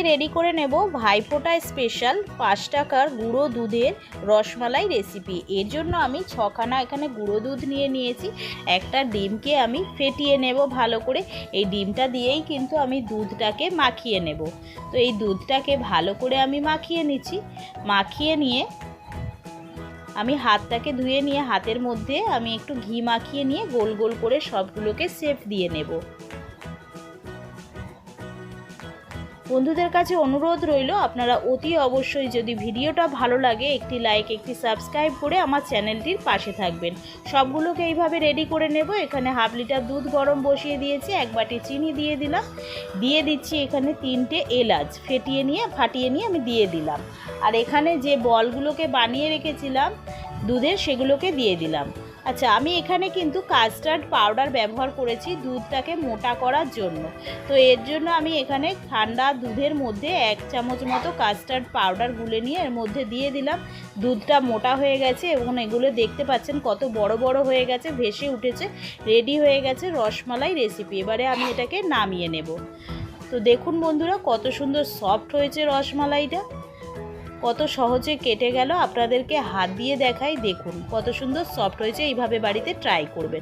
Ready করে নেব Bhaiphonta special 5 টাকার গুঁড়ো দুধের রসমালাই রেসিপি। এর জন্য আমি 6খানা এখানে গুঁড়ো দুধ নিয়েছি। একটা ডিমকে আমি ফেটিয়ে নেব ভালো করে। এই ডিমটা দিয়েই কিন্তু আমি দুধটাকে মাখিয়ে নেব। তো এই দুধটাকে ভালো করে আমি মাখিয়ে নিচ্ছি। মাখিয়ে নিয়ে আমি হাতটাকে ধুয়ে নিয়ে হাতের মধ্যে আমি একটু ঘি মাখিয়ে নিয়ে গোল গোল করে সবগুলোকে শেপ দিয়ে নেব। বন্ধুদের কাছে অনুরোধ রইল, আপনারা অতি অবশ্যই যদি ভিডিওটা ভালো লাগে একটি লাইক একটি সাবস্ক্রাইব করে আমার চ্যানেলটির পাশে থাকবেন। সবগুলোকে এইভাবে রেডি করে নেব। এখানে হাফ লিটার দুধ গরম বসিয়ে দিয়েছি, 1 বাটি চিনি দিয়ে দিলাম, দিয়ে দিচ্ছি এখানে 3টে এলাচ ফাটিয়ে নিয়ে আমি দিয়ে দিলাম। আর এখানে যে বলগুলোকে বানিয়ে রেখেছিলাম দুধের সেগুলোকে দিয়ে দিলাম। আচ্ছা, আমি এখানে কিন্তু কাস্টার্ড পাউডার ব্যবহার করেছি দুধটাকে মোটা করার জন্য। তো এর জন্য আমি এখানে ঠান্ডা দুধের মধ্যে 1 চামচ মতো কাস্টার্ড পাউডার গুলে নিয়ে এর মধ্যে দিয়ে দিলাম। দুধটা মোটা হয়ে গেছে এবং এগুলো দেখতে পাচ্ছেন কত বড় বড় হয়ে গেছে, ভেসে উঠেছে। রেডি হয়ে গেছে রসমালাই রেসিপি। এবারে আমি এটাকে নামিয়ে নেব। তো দেখুন বন্ধুরা কত সুন্দর সফট হয়েছে রসমালাইটা, কত সহজে কেটে গেল। আপনাদেরকে হাত দিয়ে দেখাই, দেখুন কত সুন্দর সফট হয়েছে। এইভাবে বাড়িতে ট্রাই করবেন।